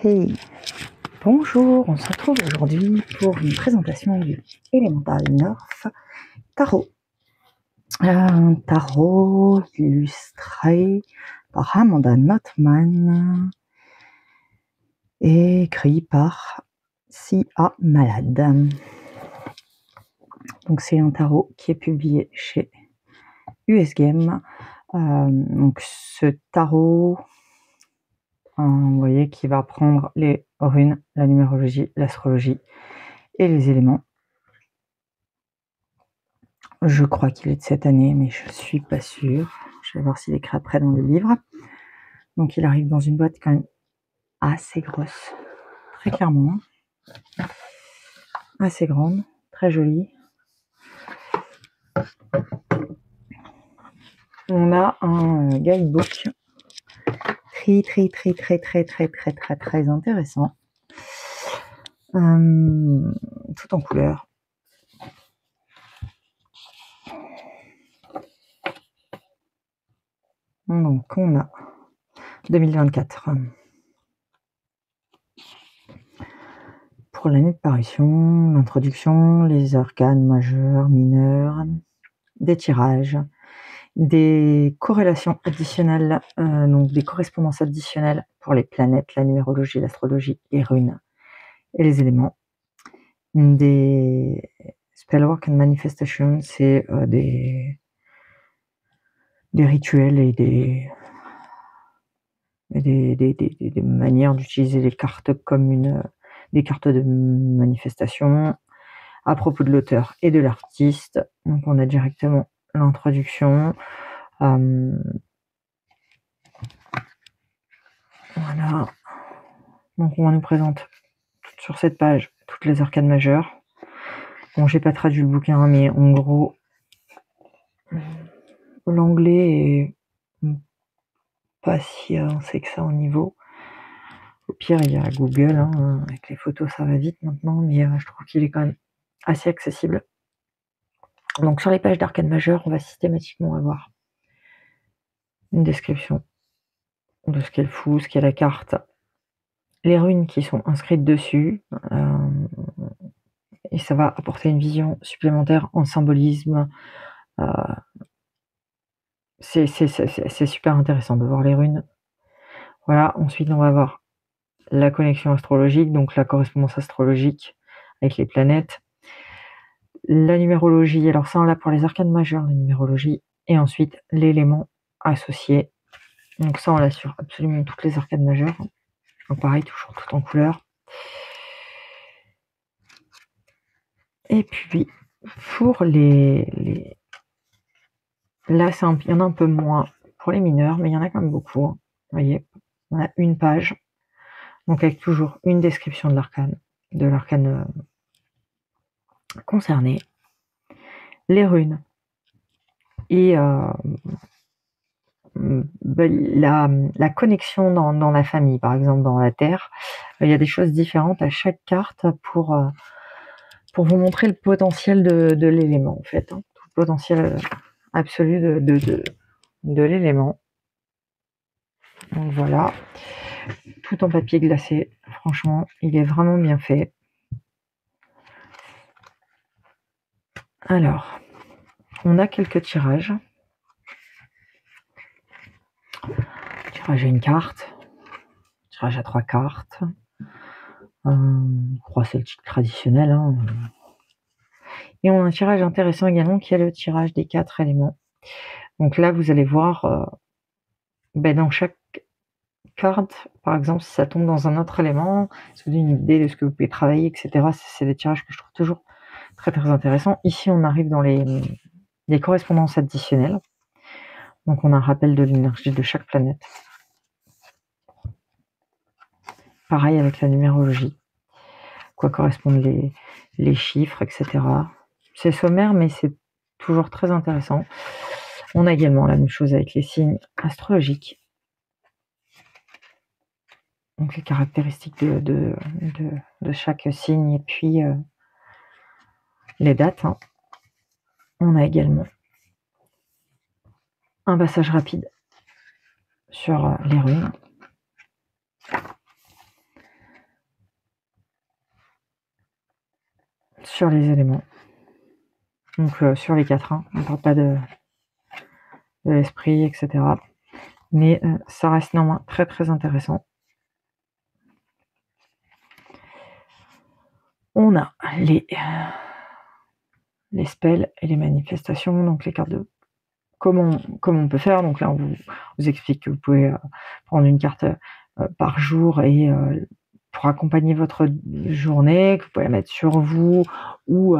Hey, bonjour, on se retrouve aujourd'hui pour une présentation du Elemental North Tarot. Un tarot illustré par Amanda Notman, écrit par Sia Malade. Donc c'est un tarot qui est publié chez US Game. Donc ce tarot, vous voyez, qui va prendre les runes, la numérologie, l'astrologie et les éléments. Je crois qu'il est de cette année, mais je suis pas sûre. Je vais voir s'il est écrit après dans le livre. Donc il arrive dans une boîte quand même assez grosse, très clairement. Assez grande, très jolie. On a un guidebook très intéressant. Tout en couleur. Donc on a 2024. Pour l'année de parution, l'introduction, les arcanes majeurs, mineurs, des tirages, des corrélations additionnelles, donc des correspondances additionnelles pour les planètes, la numérologie, l'astrologie, les runes et les éléments. Des spellwork and manifestation, c'est des rituels et des manières d'utiliser les cartes comme des cartes de manifestation à propos de l'auteur et de l'artiste. Donc on a directement l'introduction. Voilà. Donc on nous présente sur cette page toutes les arcanes majeures. Bon, j'ai pas traduit le bouquin, mais en gros, l'anglais est pas si avancé que ça au niveau. Au pire, il y a Google, hein, avec les photos, ça va vite maintenant, mais je trouve qu'il est quand même assez accessible. Donc sur les pages d'arcanes majeures, on va systématiquement avoir une description de ce qu'elle fout, ce qu'est la carte, les runes qui sont inscrites dessus, et ça va apporter une vision supplémentaire en symbolisme. C'est super intéressant de voir les runes. Voilà, ensuite on va voir la connexion astrologique, donc la correspondance astrologique avec les planètes. La numérologie, alors ça on l'a pour les arcanes majeures, la numérologie, et ensuite l'élément associé. Donc ça on l'a sur absolument toutes les arcanes majeures. Donc pareil, toujours tout en couleur. Et puis pour les... Là il y en a un peu moins pour les mineurs, mais il y en a quand même beaucoup. Vous voyez, on a une page, donc avec toujours une description de l'arcane concerné, les runes et la connexion dans la famille, par exemple dans la Terre. Il y a des choses différentes à chaque carte pour vous montrer le potentiel de l'élément, en fait, hein, tout le potentiel absolu de l'élément. Donc voilà, tout en papier glacé. Franchement, il est vraiment bien fait. Alors, on a quelques tirages. Tirage à une carte, tirage à 3 cartes, croix celtique traditionnelle, hein. Et on a un tirage intéressant également qui est le tirage des 4 éléments. Donc là, vous allez voir dans chaque carte, par exemple, si ça tombe dans un autre élément, ça vous donne une idée de ce que vous pouvez travailler, etc. C'est des tirages que je trouve toujours très intéressants. Ici, on arrive dans les correspondances additionnelles. Donc on a un rappel de l'énergie de chaque planète. Pareil avec la numérologie. Quoi correspondent les chiffres, etc. C'est sommaire, mais c'est toujours très intéressant. On a également la même chose avec les signes astrologiques. Donc les caractéristiques de chaque signe et puis les dates. Hein. On a également un passage rapide sur les runes. sur les éléments. Donc sur les 4, hein. On ne parle pas de l'esprit, etc. Mais ça reste néanmoins très très intéressant. On a les spells et les manifestations, donc les cartes de comment on peut faire. Donc là, on vous explique que vous pouvez prendre une carte par jour et pour accompagner votre journée, que vous pouvez la mettre sur vous ou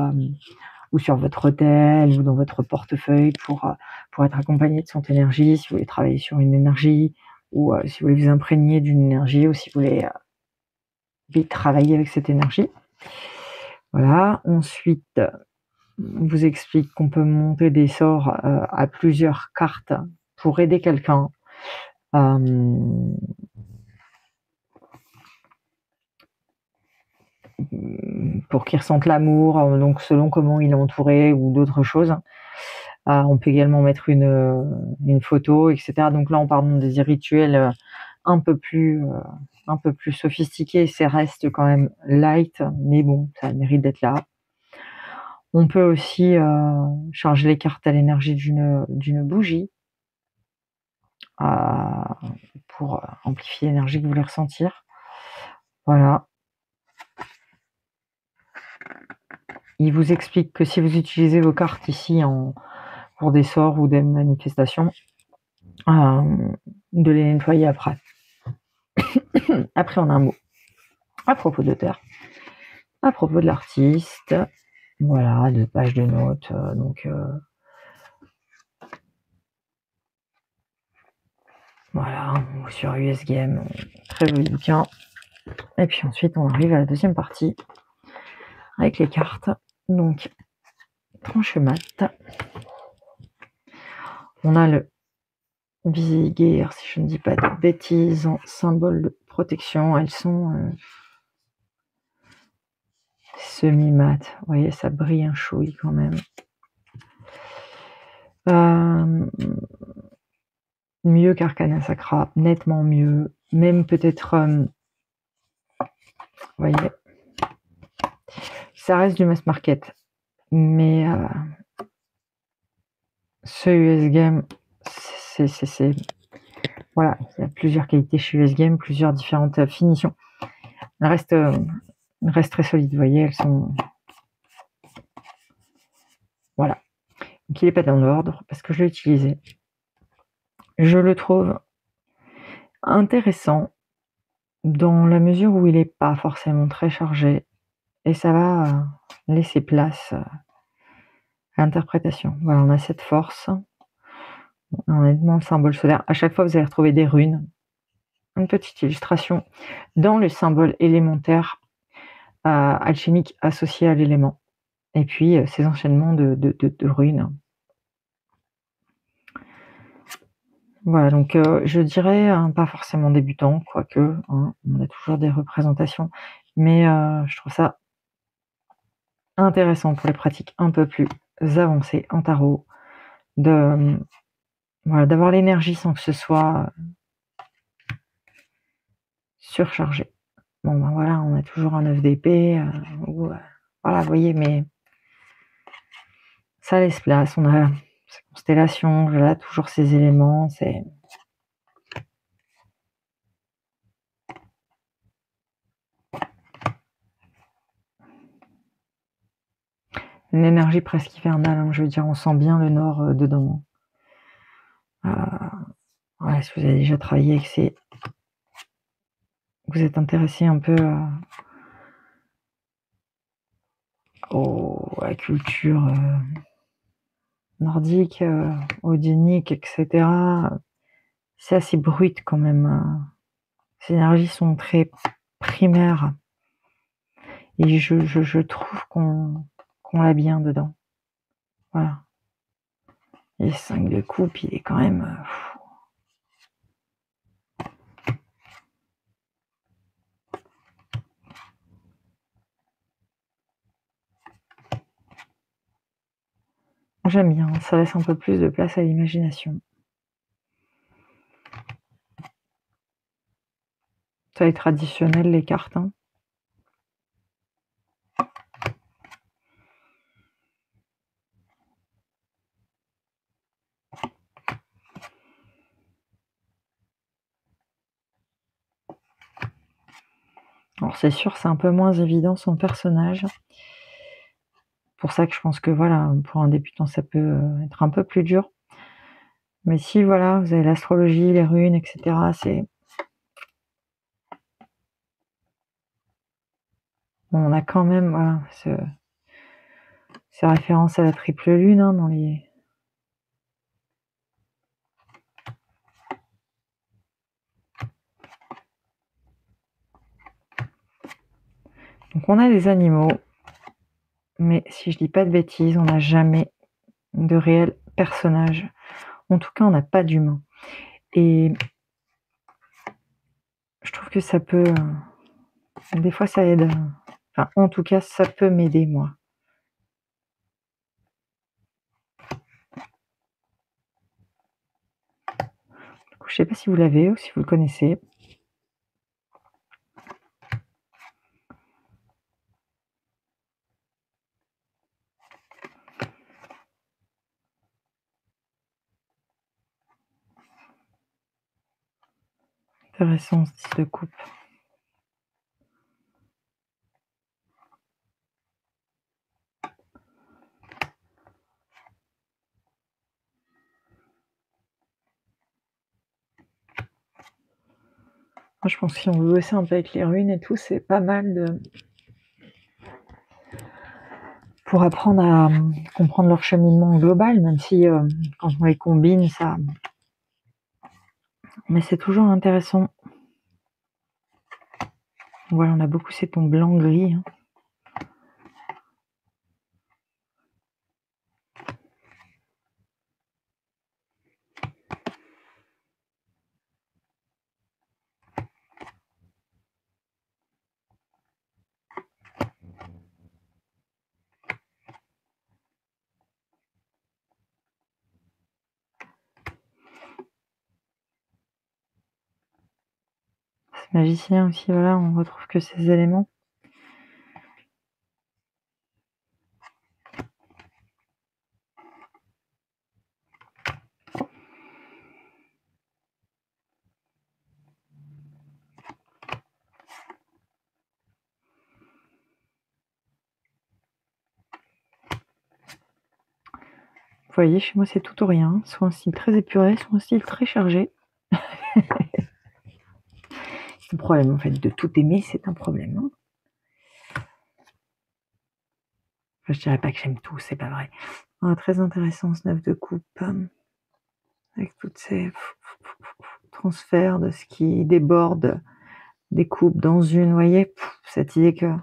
sur votre hôtel ou dans votre portefeuille pour être accompagné de son énergie, si vous voulez travailler sur une énergie ou si vous voulez vous imprégner d'une énergie ou si vous voulez travailler avec cette énergie. Voilà. Ensuite, on vous explique qu'on peut monter des sorts à plusieurs cartes pour aider quelqu'un. Pour qu'il ressente l'amour, donc selon comment il est entouré ou d'autres choses. On peut également mettre une photo, etc. Donc là, on parle des rituels un peu plus sophistiqués. Ça reste quand même light, mais bon, ça mérite d'être là. On peut aussi charger les cartes à l'énergie d'une bougie pour amplifier l'énergie que vous voulez ressentir. Voilà. Il vous explique que si vous utilisez vos cartes ici pour des sorts ou des manifestations, de les nettoyer après. Après, on a un mot à propos de terre, à propos de l'artiste, voilà, de pages de notes, donc voilà, sur US Game, très joli bouquin. Et puis ensuite, on arrive à la deuxième partie avec les cartes. Donc, tranche mat. On a le Vizigir, si je ne dis pas de bêtises, en symbole de protection. Elles sont semi-mat. Vous voyez, ça brille un chouille quand même. Mieux qu'Arcana Sacra, nettement mieux. Même peut-être, vous voyez, ça reste du mass market. Mais ce US Game, c'est voilà, il y a plusieurs qualités chez US Game, plusieurs différentes finitions. Elles restent très solides, vous voyez, elles sont... Voilà. Donc il n'est pas dans l'ordre, parce que je l'ai utilisé. Je le trouve intéressant, dans la mesure où il n'est pas forcément très chargé, et ça va laisser place à l'interprétation. Voilà, on a cette force. Honnêtement, le symbole solaire, à chaque fois vous allez retrouver des runes, une petite illustration dans le symbole élémentaire alchimique associé à l'élément, et puis ces enchaînements de runes. Voilà, donc je dirais pas forcément débutant, quoique hein, on a toujours des représentations, mais je trouve ça intéressant pour les pratiques un peu plus avancées en tarot, voilà, d'avoir l'énergie sans que ce soit surchargé. Bon ben voilà, on a toujours un 9 d'épée, voilà, vous voyez, mais ça laisse place, on a ces constellations, là, toujours ces éléments, c'est... Une énergie presque hivernale, hein, je veux dire, on sent bien le nord dedans. Voilà, si vous avez déjà travaillé avec ces... Vous êtes intéressé un peu à la culture nordique, odinique, etc. C'est assez brut quand même. Ces énergies sont très primaires. Et je trouve qu'on l'a bien dedans. Voilà. Et 5 de coupe, il est quand même... J'aime bien, ça laisse un peu plus de place à l'imagination. Ça est traditionnel, les cartes. Hein. Alors c'est sûr, c'est un peu moins évident son personnage. Pour ça que je pense que voilà, pour un débutant, ça peut être un peu plus dur. Mais si voilà, vous avez l'astrologie, les runes, etc., bon, on a quand même voilà, ces références à la triple lune hein, dans les... Donc on a des animaux, mais si je dis pas de bêtises, on n'a jamais de réel personnage. En tout cas, on n'a pas d'humain. Et je trouve que ça peut... des fois, ça aide. Enfin, en tout cas, ça peut m'aider, moi. Du coup, je sais pas si vous l'avez ou si vous le connaissez. Intéressant, ce style de coupe. Moi, je pense que si on veut bosser un peu avec les runes et tout, c'est pas mal de... pour apprendre à comprendre leur cheminement global, même si quand on les combine, ça... Mais c'est toujours intéressant. Voilà, on a beaucoup ces tons blanc-gris. Hein. C'est magicien aussi, voilà, on retrouve que ces éléments. Vous voyez, chez moi, c'est tout ou rien. Soit un style très épuré, soit un style très chargé. C'est le problème, en fait, de tout aimer, c'est un problème. Hein. Enfin, je dirais pas que j'aime tout, c'est pas vrai. Ah, très intéressant, ce 9 de coupe. Avec toutes ces transferts de ce qui déborde des coupes dans une, vous voyez, cette idée que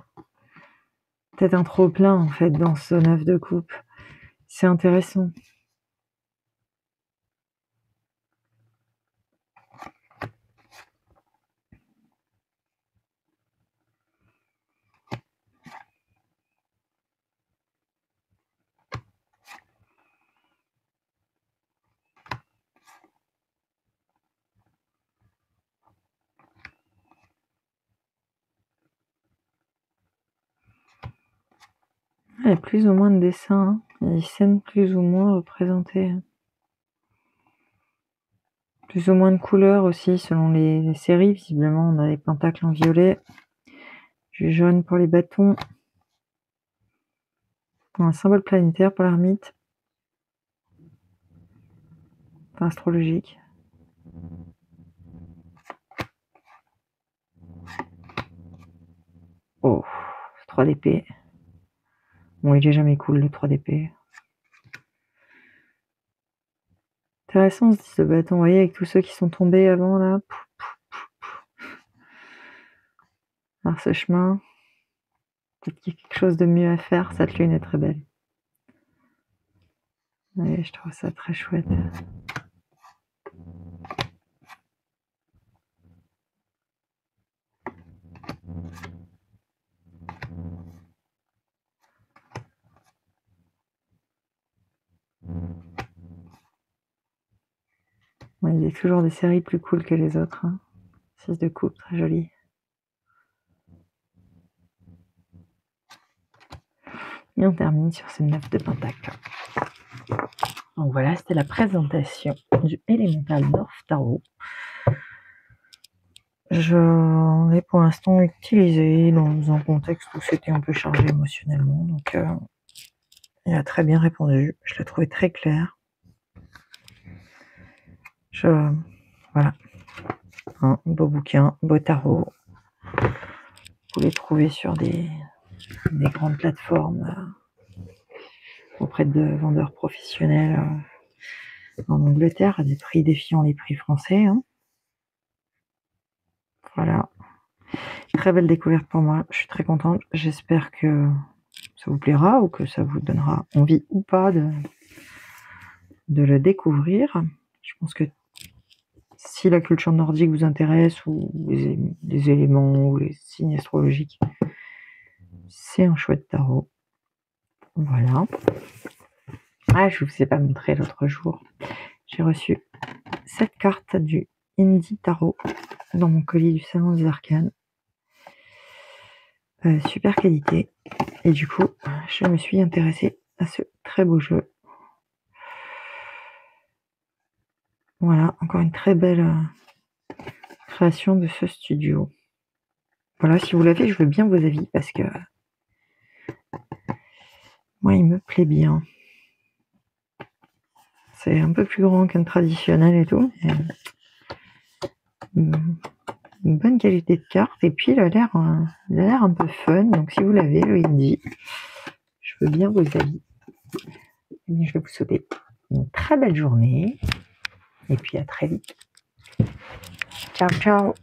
peut-être un trop plein, en fait, dans ce 9 de coupe. C'est intéressant. Il y a plus ou moins de dessins, hein. Les scènes plus ou moins représentées. Plus ou moins de couleurs aussi, selon les séries. Visiblement, on a des pentacles en violet, du jaune pour les bâtons, un symbole planétaire pour l'ermite, enfin astrologique. Oh, 3 d'épée. Bon, il est jamais cool le 3 d'épée. Intéressant ce bâton, vous voyez, avec tous ceux qui sont tombés avant là. Alors ce chemin, peut-être qu'il y a quelque chose de mieux à faire, cette lune est très belle. Ouais, je trouve ça très chouette. Ouais, il y a toujours des séries plus cool que les autres. Hein. 6 de coupe, très joli. Et on termine sur ce 9 de pentacle. Donc voilà, c'était la présentation du Elemental North Tarot. je l'ai pour l'instant utilisé dans un contexte où c'était un peu chargé émotionnellement, donc il a très bien répondu. Je l'ai trouvé très clair. Voilà. Un beau bouquin, beau tarot. Vous les trouvez sur des grandes plateformes auprès de vendeurs professionnels en Angleterre à des prix défiant les prix français. Hein. Voilà. Très belle découverte pour moi. Je suis très contente. J'espère que ça vous plaira ou que ça vous donnera envie ou pas de le découvrir. Je pense que si la culture nordique vous intéresse ou les éléments ou les signes astrologiques, c'est un chouette tarot. Voilà. Ah, je ne vous ai pas montré l'autre jour. J'ai reçu cette carte du Indie Tarot dans mon colis du Salon des Arcanes. Super qualité. Et du coup, je me suis intéressée à ce très beau jeu. Voilà, encore une très belle création de ce studio. Voilà, si vous l'avez, je veux bien vos avis parce que moi, il me plaît bien. C'est un peu plus grand qu'un traditionnel et tout. Une bonne qualité de carte. Et puis, il a l'air un peu fun. Donc, si vous l'avez, le Indie, je veux bien vos avis. Et je vais vous souhaiter une très belle journée. Et puis, à très vite. Ciao, ciao.